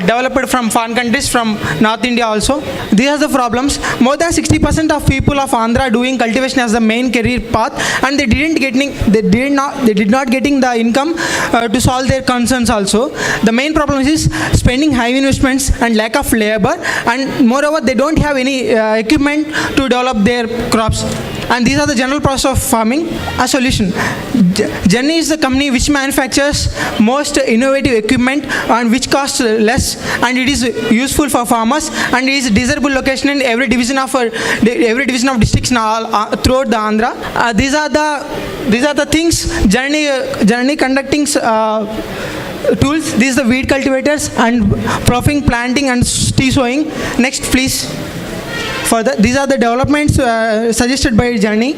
developed from foreign countries from North India also. These are the problems. More than 60% of people of Andhra doing cultivation as the main career path, and they did not getting the income to solve their concerns also. The main problem is spending high investments and lack of labor, and moreover they don't have any equipment to develop their crops. And these are the general process of farming. A solution. Journey is the company which manufactures most innovative equipment and which costs less, and it is useful for farmers, and it is desirable location in every division of districts throughout the Andhra. These are the things Journey conducting tools. These are the weed cultivators and proofing, planting and tea sowing. Next please. Further, these are the developments suggested by Journey.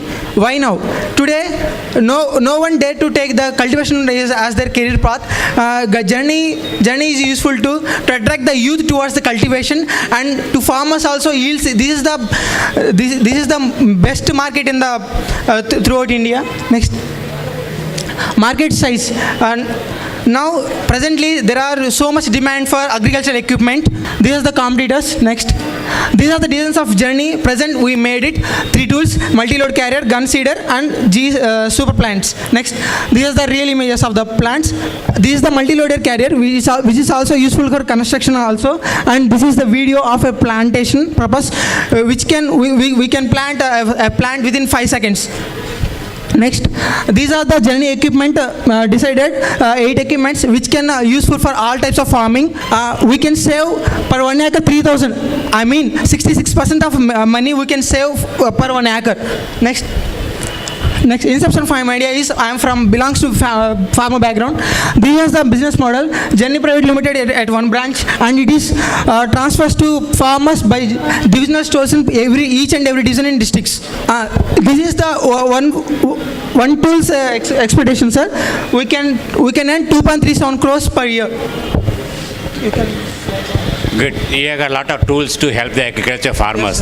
Why now? Today, no one dare to take the cultivation as their career path. Journey is useful to attract the youth towards the cultivation, and to farmers also yields. This is the best market in the throughout India. Next, market size. Now presently there are so much demand for agricultural equipment. These are the competitors. Next, these are the designs of Journey. Present we made it 3 tools: multi-load carrier, gun seeder and super plants. Next, these are the real images of the plants. This is the multi-loader carrier which is also useful for construction also, and this is the video of a plantation purpose which we can plant a plant within 5 seconds. Next, these are the Journey equipment decided 8 equipments which can useful for all types of farming. We can save per 1 acre 3,000. I mean 66% of money we can save per 1 acre. Next, inception from my idea is belongs to farmer background. This is the business model. Journey Private Limited at one branch, and it is transfers to farmers by divisional stores in each and every division in districts. This is the one tool's expectation, sir. We can earn 2.37 crores per year. Good. You have got a lot of tools to help the agriculture farmers.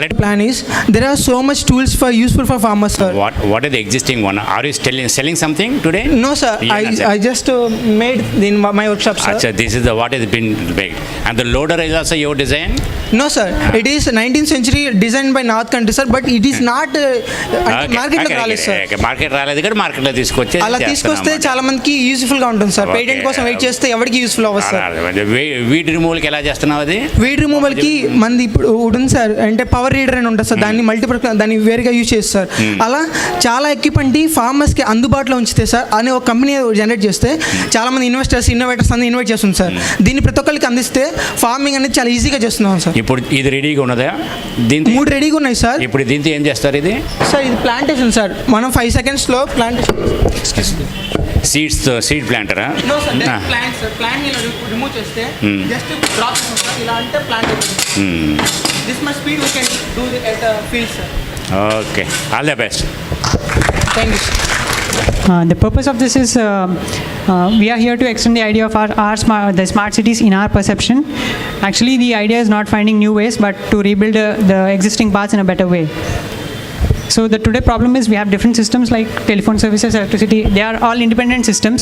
The plan is there are so much tools useful for farmers, sir. What are the existing one? Are you selling something today? No, sir. I just made in my workshop, sir. Achha, this is what has been made. And the loader is also your design? No, sir. It is 19th century designed by North country, sir. But it is not market lo raled, sir. Market రాలేదు కదా, market లో తీసుకొచ్చి అలా తీసుకొస్తే చాలా మందికి useful గా ఉంటుంది సార్. పేటెంట్ కోసం వెయిట్ చేస్తే ఎవరికి యూస్ఫుల్ అవ్వదు సార్. వీడ్ రిమూవల్ కి ఎలా చేస్తున్నావు అది? వీడ్ రిమూవల్ కి మంది ఇప్పుడు ఉంటుంది సార్, అంటే పవర్ రీడర్ అని ఉంటుంది సార్. దాన్ని దాన్ని వేరుగా యూజ్ చేస్తారు సార్. అలా చాలా ఎక్విప్మెంట్ ఫార్మర్స్ కి అందుబాటులో ఉంచితే సార్ అనే ఒక కంపెనీ జనరేట్ చేస్తే చాలా మంది ఇన్నోవేటర్స్ అందరూ ఇన్వైట్ చేస్తుంది సార్. దీన్ని ప్రతి ఒక్కరికి అందిస్తే ఫార్మింగ్ అనేది చాలా ఈజీగా చేస్తున్నాం సార్. ఇప్పుడు ఇది రెడీగా ఉన్నదా? దీంతో 3 రెడీగా ఉన్నాయి సార్. ఇప్పుడు దీంతో ఏం చేస్తారు? ఇది సార్ ఇది ప్లాంటేషన్ సార్. మనం 5 seconds లో ప్లాంటేషన్ సీడ్ ప్లాంటరా? No sir, direct plant sir. Plant ni remove cheste. Just drop sir. Ila ante plant అవుతుంది. This much speed we can do at the field sir. Okay, all the best. Thank you sir. The purpose of this is we are here to extend the idea of the smart cities in our perception. Actually, the idea is not finding new ways, but to rebuild the existing paths in a better way. So the today problem is we have different systems like telephone services, electricity. They are all independent systems.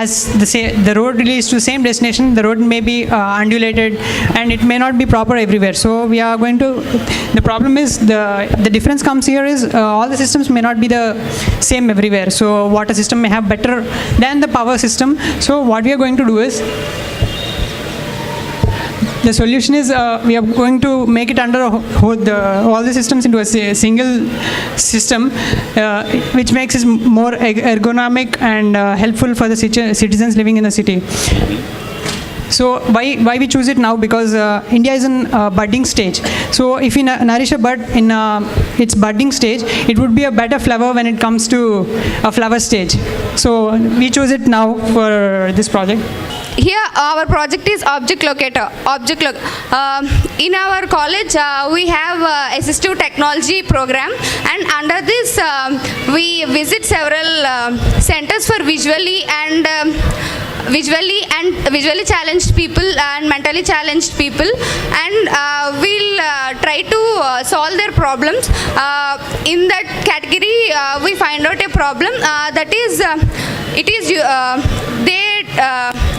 As the road leads to the same destination, the road may be undulated and it may not be proper everywhere. So we are going to. The problem is the difference comes here is all the systems may not be the same everywhere. So water system may have better than the power system. So what we are going to do is. The solution is we are going to make it under all the systems into a single system, which makes it more ergonomic and helpful for the citizens living in the city. So why we choose it now? Because India is in budding stage. So if we nourish a bud in its budding stage, it would be a better flower when it comes to a flower stage. So we choose it now for this project. Here our project is object locator. In our college we have assistive technology program, and under this we visit several centers for visually challenged people and mentally challenged people, and we'll try to solve their problems. In that category we find out a problem that is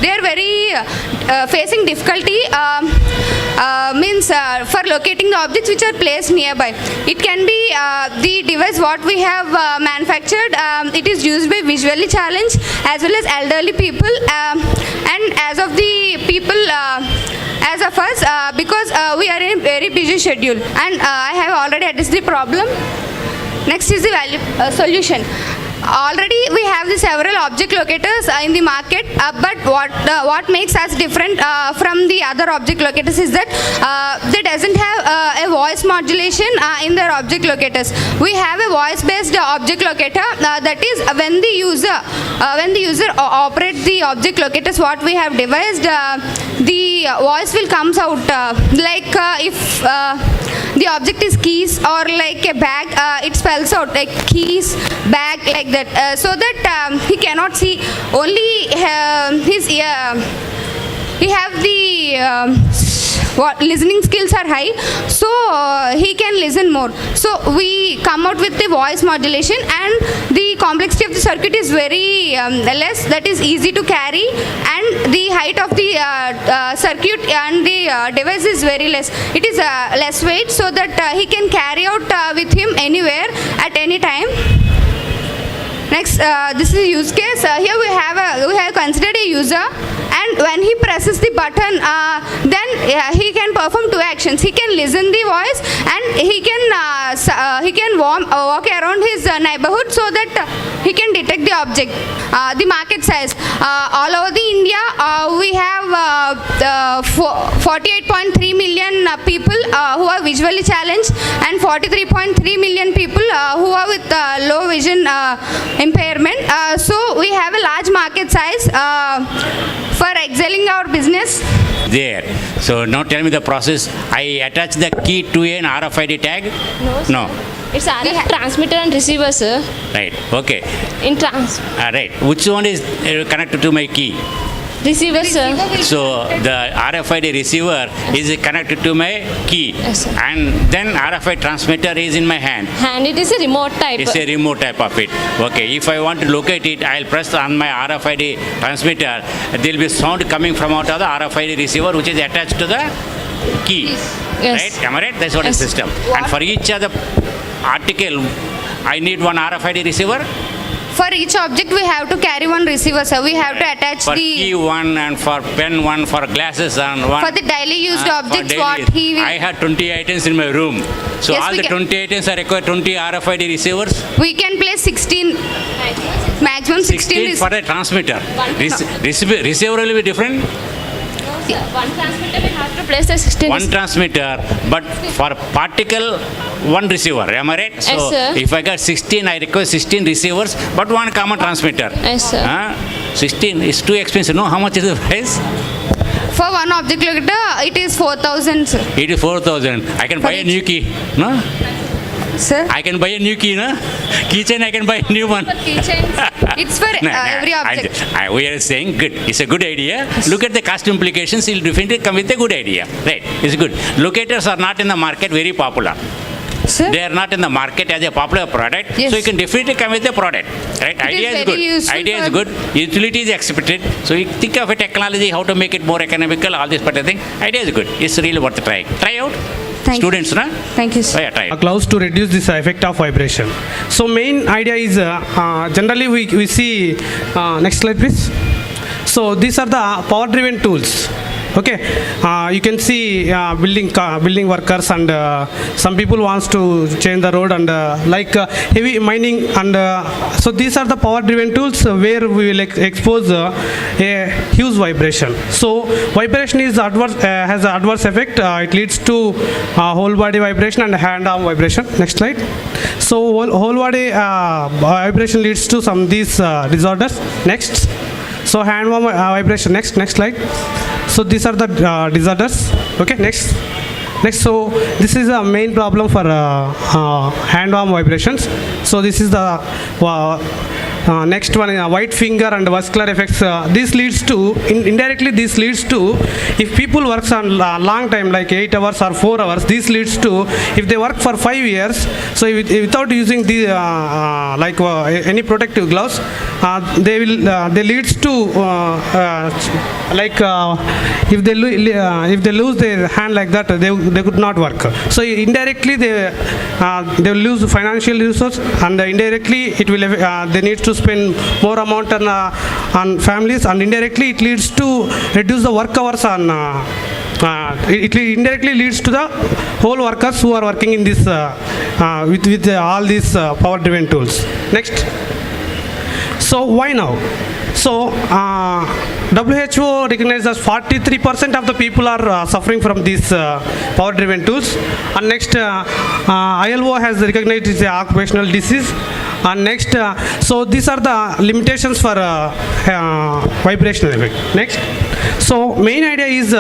they are very facing difficulty for locating the objects which are placed nearby. It can be the device what we have manufactured. It is used by visually challenged as well as elderly people, and as of the people as of us, because we are in a very busy schedule, and I have already addressed the problem. Next is the solution. Already we have the several object locators in the market, but what makes us different from the other object locators is that they doesn't have a voice modulation in their object locators. We have a voice based object locator, that is when the user operates the object locators what we have devised, the voice will comes out like if the object is keys or like a bag, it spells out like keys, bag, like that, so that he cannot see, only his ear, he have the listening skills are high, so he can listen more. So we come out with the voice modulation, and the complexity of the circuit is very less, that is easy to carry, and the height of the circuit and the device is very less. It is less weight, so that he can carry out with him anywhere at any time. Next, this is use case. Here we have considered a user, and when he presses the button, then he can perform two actions. He can listen the voice, and he can walk around his neighborhood so that he can detect the object. The market size all over the India, we have 48.3 million people who are visually challenged, and 43.3 million people who are with low vision impairment. So we have a large market size for excelling our business. There. So now tell me the process. I attach the key to an RFID tag? No. It's RF transmitter and receiver, sir. Right. Okay. Right. Which one is connected to my key? Receiver, sir. So the RFID receiver is connected to my key, yes, sir. And then RFID transmitter is in my hand. And it is a remote type. It's a remote type of it. Okay, if I want to locate it, I'll press on my RFID transmitter. There will be sound coming from out of the RFID receiver, which is attached to the key. Yes. Right? Am I right? That's what Yes. is system. And for each other article, I need one RFID receiver. For each object we have to carry one receiver, so we have to attach for the key one, and for pen one, for glasses and one. for the daily used for objects daily what use. he will. I had 20 items in my room. So Yes, all we the can- 20 items are required 20 RFID receivers. We can place 16, maximum 16 for the transmitter. Receiver will be different. One transmitter we have to place a 16. One transmitter, but for particle, one receiver. Am I right? So Yes, sir. if I got 16, I require 16 receivers, but one common transmitter. Yes, sir. 16 is too expensive. No, how much is the price? For one object locator, it is 4,000, sir. It is 4,000. I can buy a new key. No? Sir? I can buy a new key, no? Keychain, I can buy a new one. For keychains, it's for No, every object. we are saying good. It's a good idea. Look at the cost implications. You'll definitely come with a good idea. Right. It's good. Locators are not in the market very popular. Sir? They are not in the market as a popular product. Yes. So you can definitely come with a product. Right? It Idea is is very good. useful Idea is for- good. Utility is accepted. So you think of a technology, how to make it more economical, all this particular thing. Idea is good. It's really worth trying. Try out. Thank you. Students, no? Thank you, sir. Oh, yeah, try it. Gloves to reduce this effect of vibration. So main idea is generally we see next slide please. So these are the power driven tools. Okay, you can see building workers and some people wants to change the road and heavy mining and so these are the power driven tools where we will expose a huge vibration. So vibration is has an adverse effect. It leads to whole body vibration and hand arm vibration. Next slide. So whole body vibration leads to some these disorders. Next. So hand arm vibration. Next slide. So these are the disorders. Okay, next. So this is a main problem for hand arm vibrations. So this is the next one, white finger and vascular effects. This leads to indirectly. This leads to if people works on long time like 8 hours or 4 hours. This leads to if they work for 5 years. So without using the any protective gloves, they leads to if they lose their hand like that, they could not work. So indirectly they will lose financial resources, and indirectly it will they need to spend more amount on families, and indirectly it leads to reduce the work hours on it indirectly leads to the whole workers who are working in this with all these power driven tools. Next. So why now? So WHO recognizes 43% of the people are suffering from these power driven tools, and next ILO has recognized it as an occupational disease. And next, so these are the limitations for vibrational effect. Next, so main idea is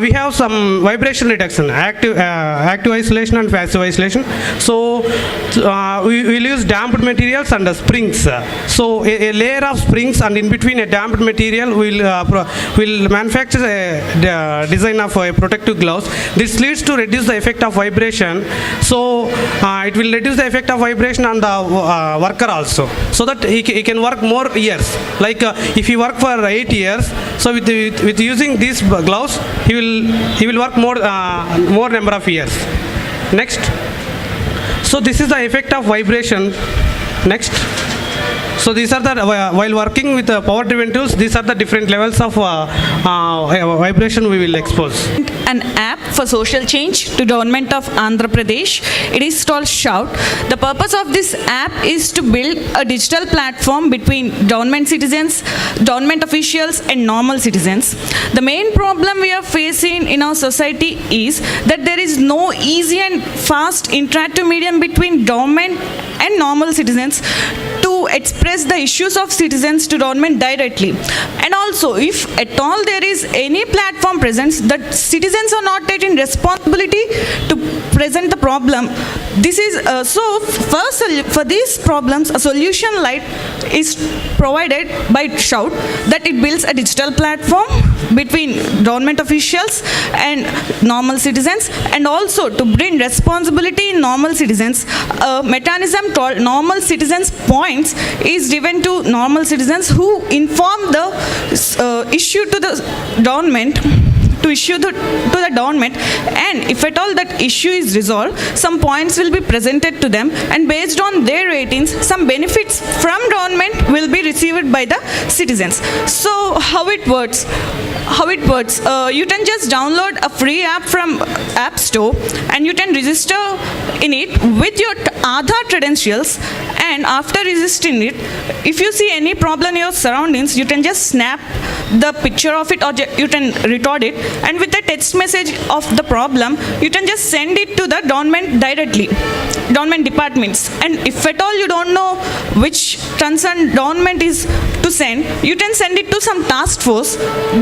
we have some vibration reduction, active isolation and passive isolation. So we will use damped materials and springs. So a layer of springs, and in between a damped material will manufacture a design of a protective gloves. This leads to reduce the effect of vibration. So it will reduce the effect of vibration on the worker also, so that he can work more years. Like if he work for 8 years, so with using these gloves, he will work more number of years. Next. So this is the effect of vibration. Next. So these are the while working with power driven tools, these are the different levels of vibration we will expose. An app for social change to government of Andhra Pradesh. It is called Shout. The purpose of this app is to build a digital platform between government citizens, government officials and normal citizens. The main problem we are facing in our society is that there is no easy and fast interactive medium between government and normal citizens to express the issues of citizens to government directly. And also, if at all there is any platform presents that citizens are not taking responsibility to present the problem, this is for these problems a solution light is provided by Shout, that it builds a digital platform between government officials and normal citizens, and also to bring responsibility in normal citizens. A mechanism called normal citizens points is given to normal citizens who inform the issue to the government, to the government, and if at all that issue is resolved, some points will be presented to them, and based on their ratings, some benefits from government will be received by the citizens. So how it works? You can just download a free app from App Store, and you can register in it with your Aadhaar credentials, And after resisting it, if you see any problem in your surroundings, you can just snap the picture of it, or you can record it, and with the text message of the problem, you can just send it to the government directly, government departments. And if at all you don't know which concerned government is to send, you can send it to some task force.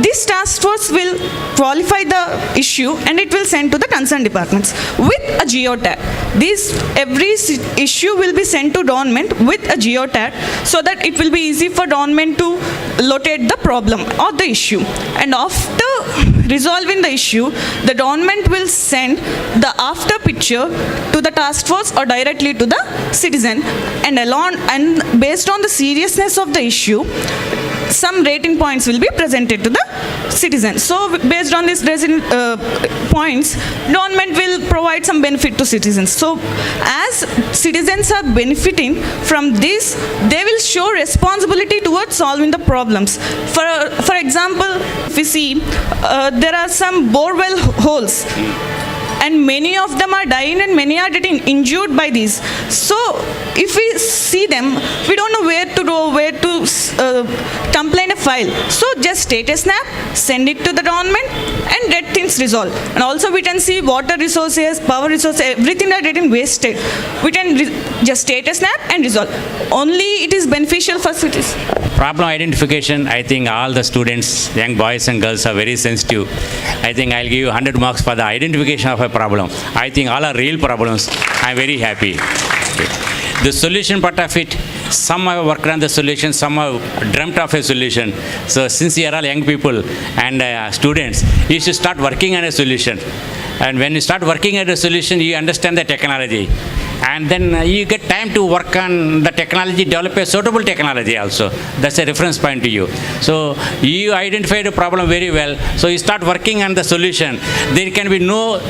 This task force will qualify the issue and it will send to the concerned departments with a geotag. Every issue will be sent to government with a geotag, so that it will be easy for government to locate the problem or the issue. And after resolving the issue, the government will send the after picture to the task force or directly to the citizen, and based on the seriousness of the issue, some rating points will be presented to the citizen. So based on these points, government will provide some benefit to citizens. So as citizens are benefiting from this, they will show responsibility towards solving the problems. For example, if we see, there are some borewell holes, and many of them are dying and many are getting injured by these. So if we see them, we don't know where to go, where to complain a file. So just take a snap, send it to the government and get things resolved. And also we can see water resources, power resources, everything are getting wasted. We can just take a snap and resolve. Only it is beneficial for cities. Problem identification, I think all the students, young boys and girls are very sensitive. I think I'll give you 100 marks for the identification of a problem. I think all are real problems. I'm very happy. The solution part of it, some have worked on the solution, some have dreamt of a solution. So since you are all young people and students, you should start working on a solution. And when you start working on a solution, you understand the technology. And then you get time to work on the technology, develop a suitable technology also. That's a reference point to you. So you identified a problem very well. So you start working on the solution. There can be no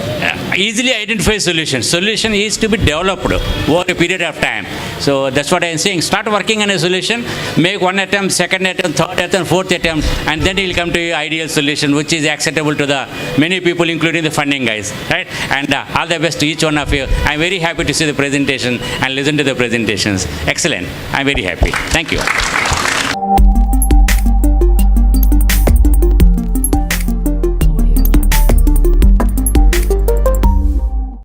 easily identified solution. Solution is to be developed over a period of time. So that's what I am saying. Start working on a solution, make one attempt, second attempt, third attempt, fourth attempt, and then you will come to your ideal solution, which is acceptable to the many people, including the funding guys. Right? And all the best to each one of you. I'm very happy to see the presentation and listen to the presentations. Excellent. I'm very happy. Thank you.